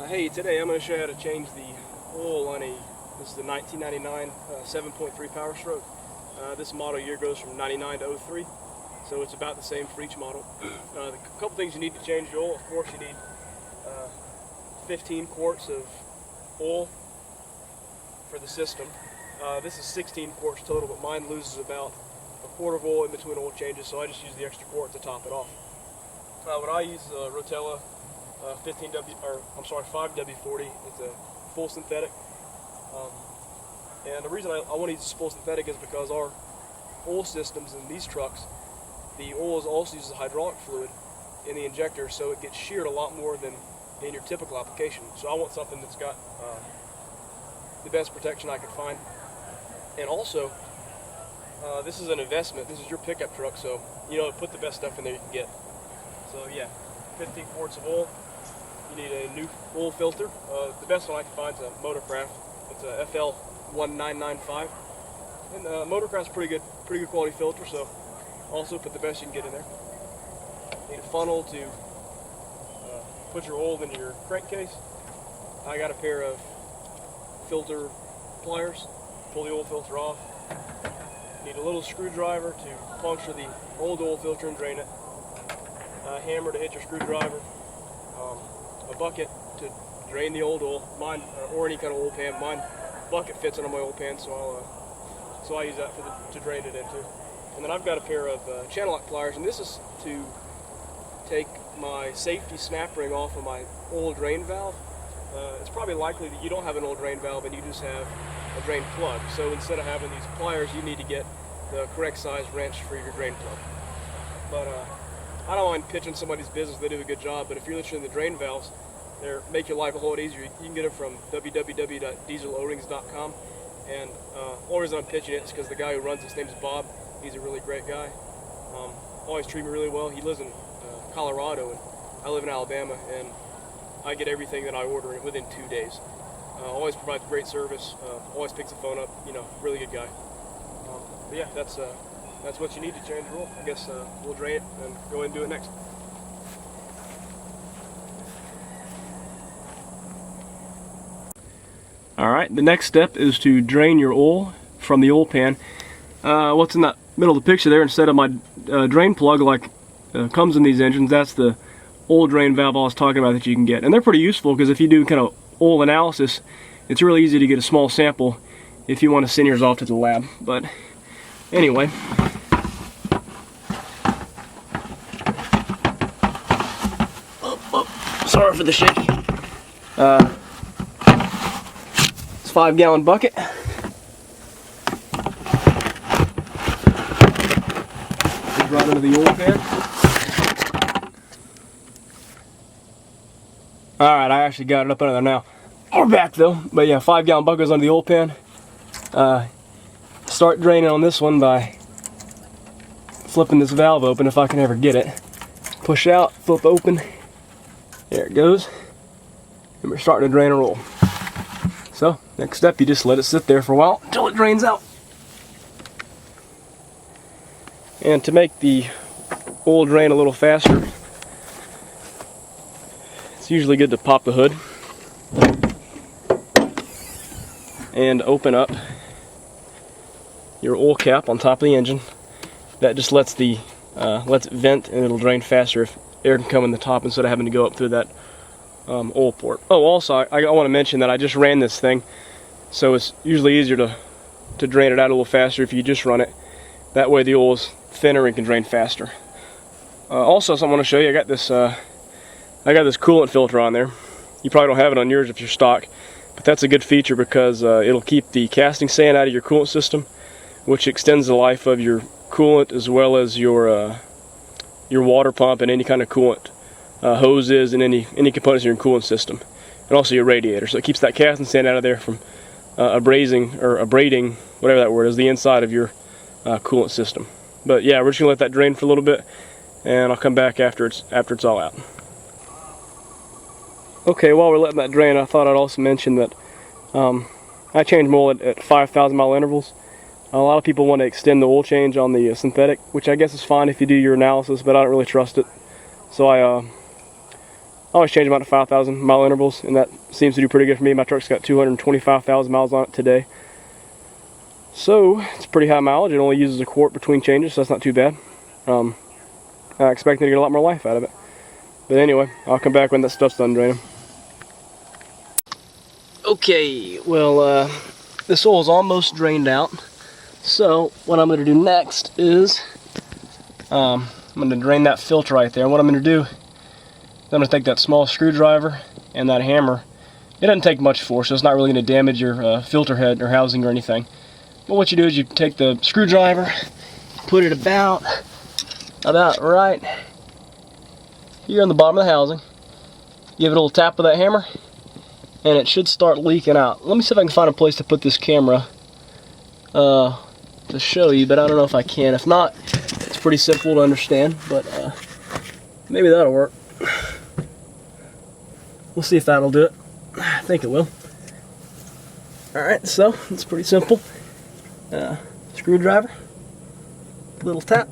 Hey, today I'm going to show you how to change the oil on this is the 1999 7.3 Power Stroke. This model year goes from 99 to 03, so it's about the same for each model. The couple things you need to change the oil. Of course, you need 15 quarts of oil for the system. This is 16 quarts total, but mine loses about a quart of oil in between oil changes, so I just use the extra quart to top it off. What I use Rotella 5W40. It's a full synthetic, and the reason I want to use full synthetic is because our oil systems in these trucks, the oil also uses hydraulic fluid in the injector, so it gets sheared a lot more than in your typical application. So I want something that's got the best protection I can find. And also, this is an investment. This is your pickup truck, so put the best stuff in there you can get. So yeah, 15 quarts of oil. You need a new oil filter. The best one I can find is a Motorcraft. It's a FL1995, and Motorcraft's pretty good quality filter. So also put the best you can get in there. You need a funnel to put your oil into your crankcase. I got a pair of filter pliers. Pull the oil filter off. You need a little screwdriver to puncture the old oil filter and drain it. A hammer to hit your screwdriver. A bucket to drain the old oil, mine or any kind of oil pan. Mine bucket fits on my oil pan, so I use that to drain it into. And then I've got a pair of channel lock pliers, and this is to take my safety snap ring off of my oil drain valve. It's probably likely that you don't have an oil drain valve and you just have a drain plug. So instead of having these pliers, you need to get the correct size wrench for your drain plug. But I don't mind pitching somebody's business. They do a good job. But if you're interested in the drain valves, they make your life a whole lot easier. You can get them from www.dieselorings.com. And the only reason I'm pitching it is because the guy who runs it, his name's Bob. He's a really great guy. Always treat me really well. He lives in Colorado, and I live in Alabama, and I get everything that I order within 2 days. Always provides great service. Always picks the phone up. Really good guy. But yeah, that's what you need to change the oil. I guess we'll drain it and go ahead and do it next. Alright, the next step is to drain your oil from the oil pan. What's in that middle of the picture there, instead of my drain plug like comes in these engines, that's the oil drain valve I was talking about that you can get. And they're pretty useful because if you do kind of oil analysis, it's really easy to get a small sample if you want to send yours off to the lab. But anyway, sorry for the shaky. It's a 5-gallon bucket. Just right into the oil pan. Alright, I actually got it up under there now. We're back though. But yeah, 5-gallon bucket goes under the oil pan. Start draining on this one by flipping this valve open if I can ever get it. Push out, flip open. There it goes. And we're starting to drain our oil. So, next step, you just let it sit there for a while until it drains out. And to make the oil drain a little faster, it's usually good to pop the hood and open up your oil cap on top of the engine. That just lets it vent, and it'll drain faster if air can come in the top instead of having to go up through that oil port. Oh, also I want to mention that I just ran this thing, so it's usually easier to drain it out a little faster if you just run it. That way the oil is thinner and can drain faster. Also, something I want to show you. I got this coolant filter on there. You probably don't have it on yours if you're stock, but that's a good feature because it'll keep the casting sand out of your coolant system, which extends the life of your coolant as well as your water pump and any kind of coolant hoses and any components in your coolant system, and also your radiator. So it keeps that casting sand out of there from abrading, whatever that word is, the inside of your coolant system. But yeah, we're just gonna let that drain for a little bit, and I'll come back after it's all out. Okay, while we're letting that drain, I thought I'd also mention that I change my oil at 5,000 mile intervals. A lot of people want to extend the oil change on the synthetic, which I guess is fine if you do your analysis, but I don't really trust it. So I always change them out to 5,000 mile intervals, and that seems to do pretty good for me. My truck's got 225,000 miles on it today. So it's pretty high mileage. It only uses a quart between changes, so that's not too bad. I expect to get a lot more life out of it. But anyway, I'll come back when that stuff's done draining. Okay, well, this oil is almost drained out. So what I'm going to do next is I'm going to drain that filter right there. And what I'm going to do is I'm going to take that small screwdriver and that hammer. It doesn't take much force, so it's not really going to damage your filter head or housing or anything. But what you do is you take the screwdriver, put it about right here on the bottom of the housing. Give it a little tap with that hammer, and it should start leaking out. Let me see if I can find a place to put this camera to show you, but I don't know if I can. If not, it's pretty simple to understand, but maybe that'll work. We'll see if that'll do it. I think it will. Alright, so it's pretty simple. Screwdriver, little tap.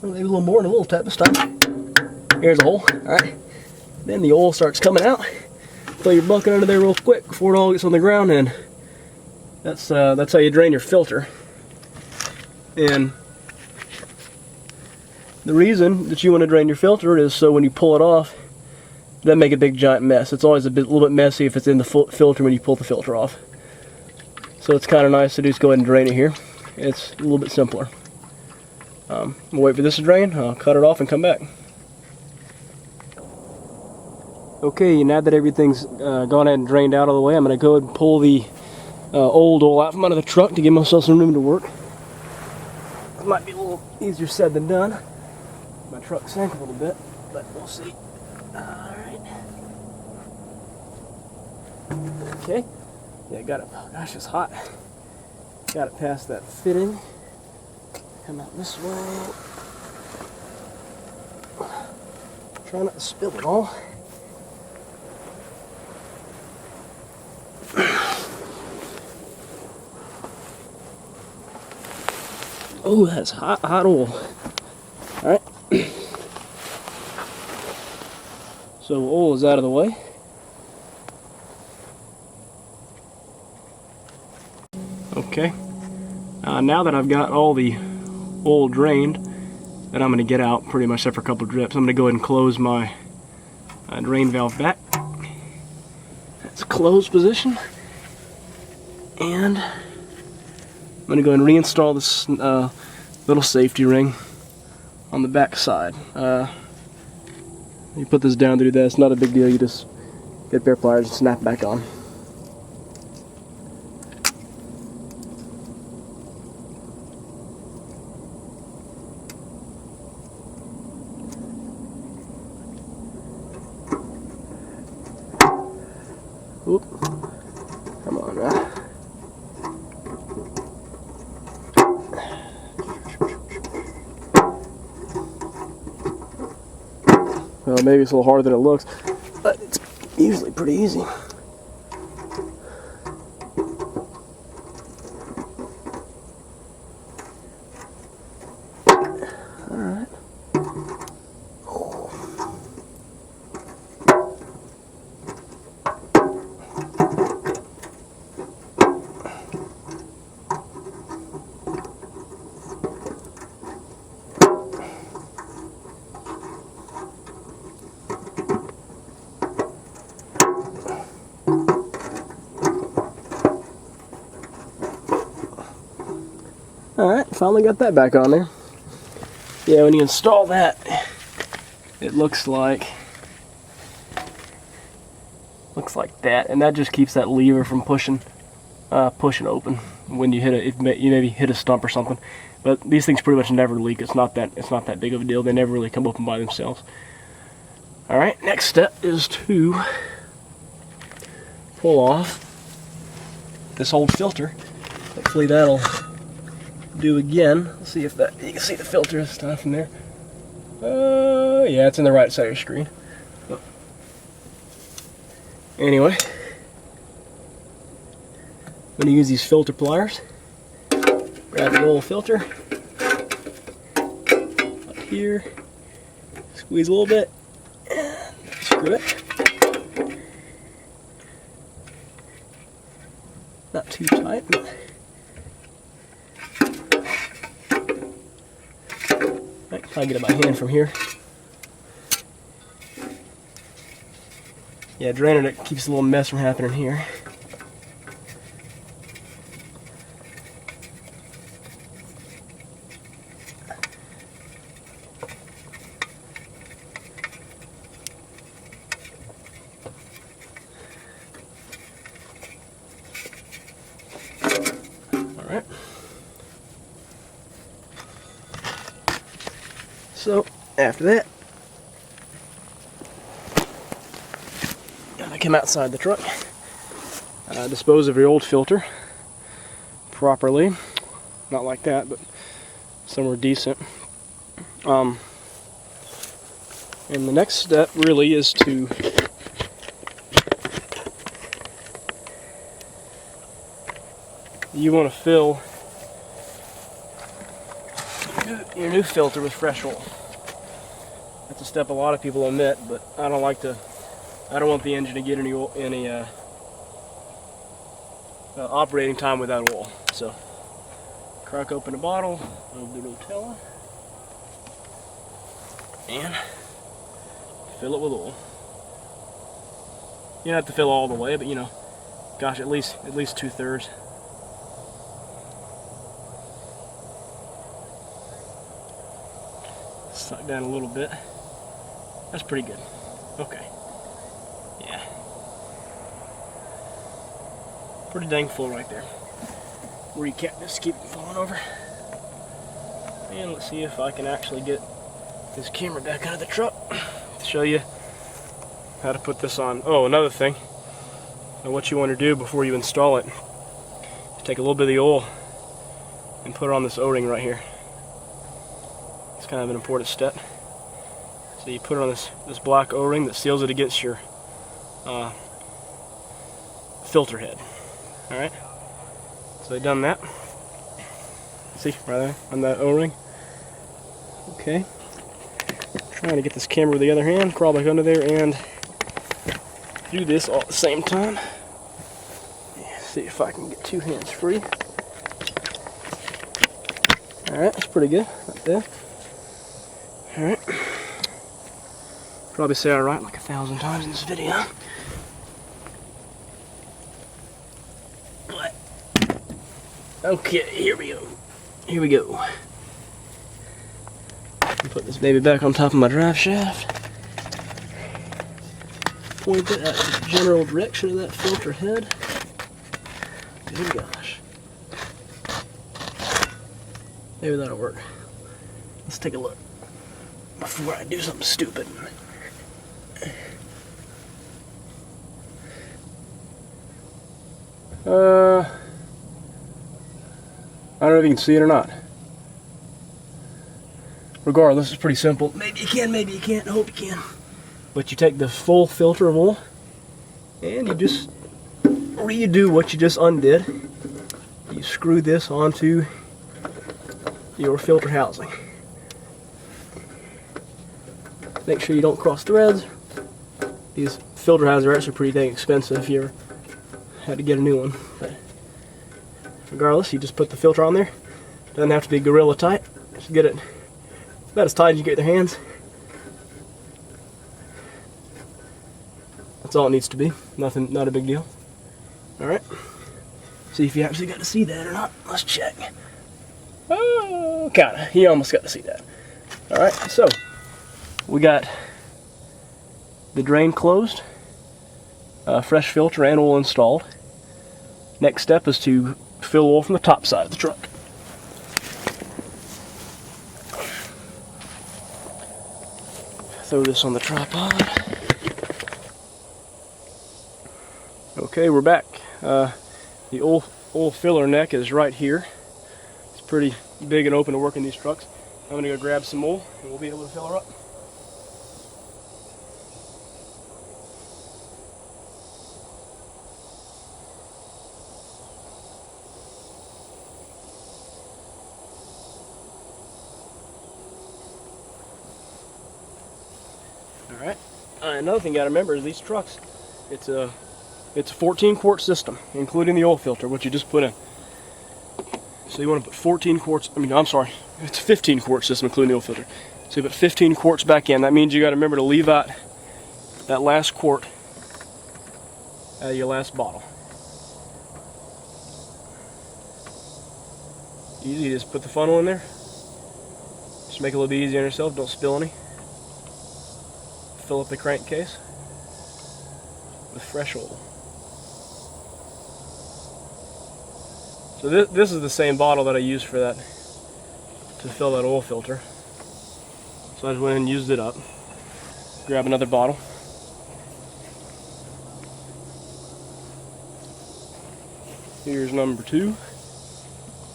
Maybe a little more than a little tap this time. Here's a hole. Alright. Then the oil starts coming out. Throw your bucket under there real quick before it all gets on the ground, and that's how you drain your filter. And the reason that you want to drain your filter is so when you pull it off, it doesn't make a big giant mess. It's always a little bit messy if it's in the filter when you pull the filter off. So it's kind of nice to just go ahead and drain it here. It's a little bit simpler. We'll wait for this to drain. I'll cut it off and come back. Okay, now that everything's gone ahead and drained out of the way, I'm going to go ahead and pull the old oil out from under the truck to give myself some room to work. It might be a little easier said than done. My truck sank a little bit, but we'll see. Alright. Okay. Yeah, got it. Oh, gosh, it's hot. Got it past that fitting. Come out this way. Try not to spill it all. Oh, that's hot oil. Alright. So oil is out of the way. Okay. Now that I've got all the oil drained, that I'm going to get out pretty much except for a couple of drips, I'm going to go ahead and close my drain valve back. That's closed position. And I'm going to go ahead and reinstall this little safety ring on the back side. You put this down to do that. It's not a big deal. You just get a pair of pliers and snap back on. Oop. Come on now. Well, maybe it's a little harder than it looks, but it's usually pretty easy. Alright. Alright, finally got that back on there. Yeah, when you install that, it looks like that, and that just keeps that lever from pushing open when you hit you maybe hit a stump or something. But these things pretty much never leak. It's not that big of a deal. They never really come open by themselves. Alright, next step is to pull off this old filter. Hopefully that'll do again. Let's see if that, you can see the filter this time from there. Yeah, it's in the right side of your screen. But anyway, I'm going to use these filter pliers. Grab the old filter up here, Squeeze a little bit. Screw it. Not too tight, but I can probably get it by hand from here. Yeah, draining it keeps a little mess from happening here. Alright. So, after that, I come outside the truck, dispose of your old filter properly. Not like that, but somewhere decent. And the next step really is to you want to fill your new filter with fresh oil. That's a step a lot of people omit, but I don't want the engine to get any operating time without oil. So, crack open a bottle of the Rotella and fill it with oil. You don't have to fill all the way, but you know, gosh, at least 2/3. Suck down a little bit. That's pretty good. Okay. Yeah. Pretty dang full right there. Recap this, keep it falling over. And let's see if I can actually get this camera back out of the truck to show you how to put this on. Oh, another thing. Now what you want to do before you install it, take a little bit of the oil and put it on this O-ring right here. It's kind of an important step. So you put it on this black O-ring that seals it against your filter head. Alright? So I've done that. See, right there on that O-ring. Okay. Trying to get this camera with the other hand, crawl back under there and do this all at the same time. See if I can get two hands free. Alright, that's pretty good. Right there. Alright. Probably say alright like 1,000 times in this video. But, okay, here we go. Here we go. Put this baby back on top of my drive shaft. Point it at the general direction of that filter head. Good gosh. Maybe that'll work. Let's take a look before I do something stupid. I don't know if you can see it or not. Regardless, it's pretty simple. Maybe you can, maybe you can't. I hope you can. But you take the full filter of oil and you just redo what you just undid. You screw this onto your filter housing. Make sure you don't cross threads. These filter housings are actually pretty dang expensive if you ever had to get a new one. But regardless, you just put the filter on there. Doesn't have to be Gorilla tight. Just get it about as tight as you get with your hands. That's all it needs to be. Nothing, not a big deal. Alright. See if you actually got to see that or not. Let's check. Oh, kinda. You almost got to see that. Alright, so we got the drain closed, fresh filter and oil installed. Next step is to fill oil from the top side of the truck. Throw this on the tripod. Okay, we're back. The oil filler neck is right here. It's pretty big and open to work in these trucks. I'm going to go grab some oil and we'll be able to fill her up. All right. Another thing you got to remember is these trucks. It's a 14 quart system, including the oil filter, which you just put in. So you want to put 14 quarts. I'm sorry. It's a 15 quart system, including the oil filter. So you put 15 quarts back in. That means you got to remember to leave out that last quart out of your last bottle. Easy, just put the funnel in there. Just make it a little bit easier on yourself, don't spill any. Fill up the crankcase with fresh oil. So this is the same bottle that I used for that, to fill that oil filter. So I just went and used it up. Grab another bottle. Here's number 2.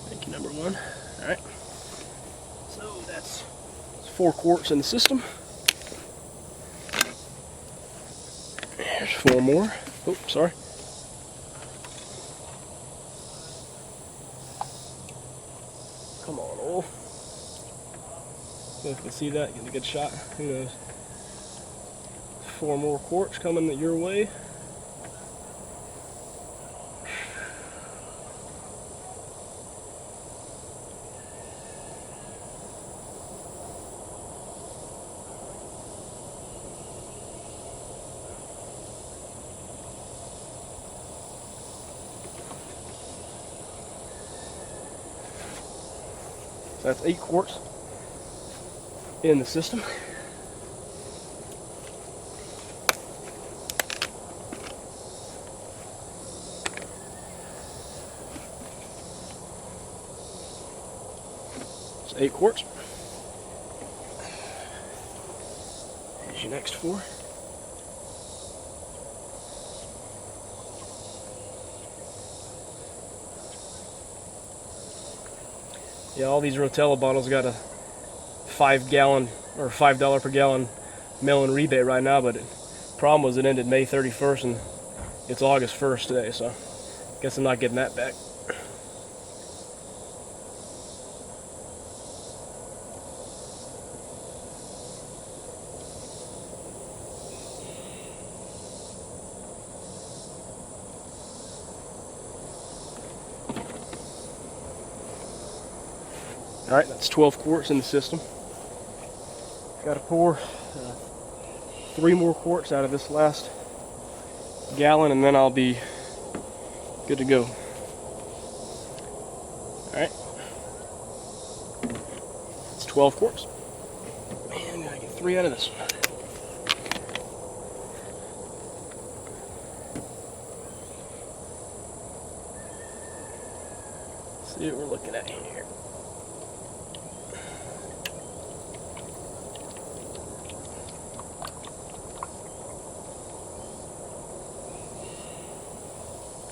Thank you, number 1. Alright. So that's 4 quarts in the system. There's 4 more. Oh, sorry. Come on, oil. So if you can see that, get a good shot. Who knows? 4 more quarts coming your way. So that's 8 quarts in the system. It's 8 quarts. Here's your next 4. Yeah, all these Rotella bottles got a $5 or $5 per gallon mail-in rebate right now, but the problem was it ended May 31st and it's August 1st today, so I guess I'm not getting that back. Alright, that's 12 quarts in the system. Got to pour 3 more quarts out of this last gallon and then I'll be good to go. Alright. It's 12 quarts. And I get 3 out of this one. Let's see what we're looking at here.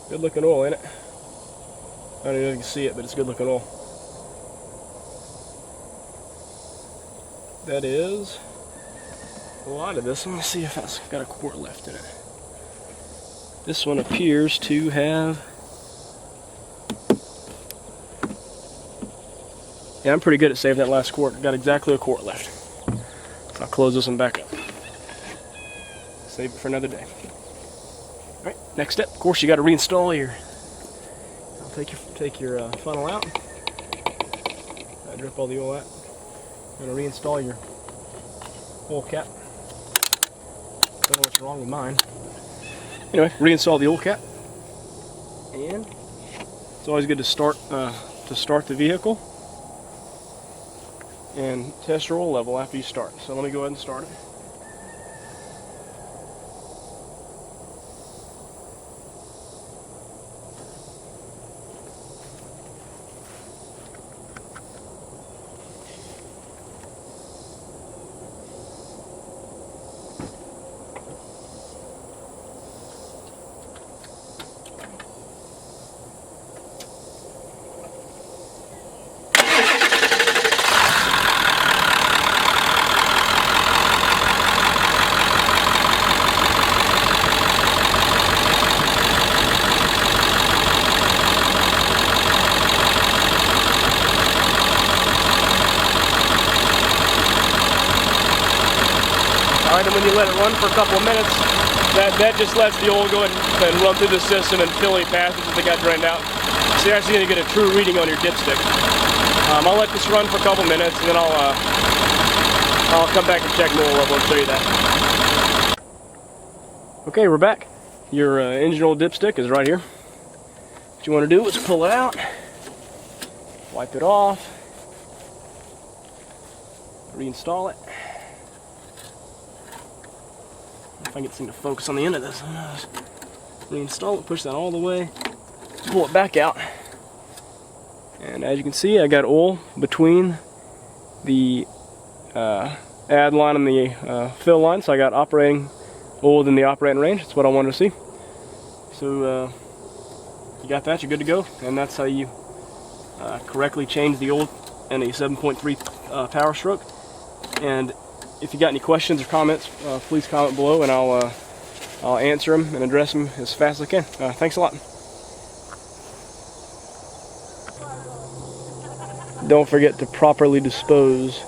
Good looking oil, ain't it? I don't even know if you can see it, but it's good looking oil. That is a lot of this. Let me see if it's got a quart left in it. This one appears to have... Yeah, I'm pretty good at saving that last quart. Got exactly a quart left. So I'll close this one back up. Save it for another day. Alright, next step, of course, you got to reinstall your. I'll take your funnel out. Drip all the oil out. You're going to reinstall your oil cap. Don't know what's wrong with mine. Anyway, reinstall the oil cap, and it's always good to start the vehicle and test your oil level after you start. So let me go ahead and start it. and then when you let it run for a couple of minutes, that just lets the oil go ahead and run through the system and fill any passages that got drained out. So you're actually going to get a true reading on your dipstick. I'll let this run for a couple minutes, and then I'll come back and check the oil level and show you that. Okay, we're back. Your engine oil dipstick is right here. What you want to do is pull it out, wipe it off, reinstall it. If I can get this thing to focus on the end of this. Reinstall it, push that all the way, pull it back out. And as you can see, I got oil between the add line and the fill line, so I got operating oil within the operating range. That's what I wanted to see. So you got that, you're good to go, and that's how you correctly change the oil in a 7.3 power stroke. And if you got any questions or comments, please comment below, and I'll answer them and address them as fast as I can. Thanks a lot. Don't forget to properly dispose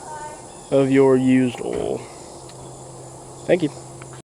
of your used oil. Thank you.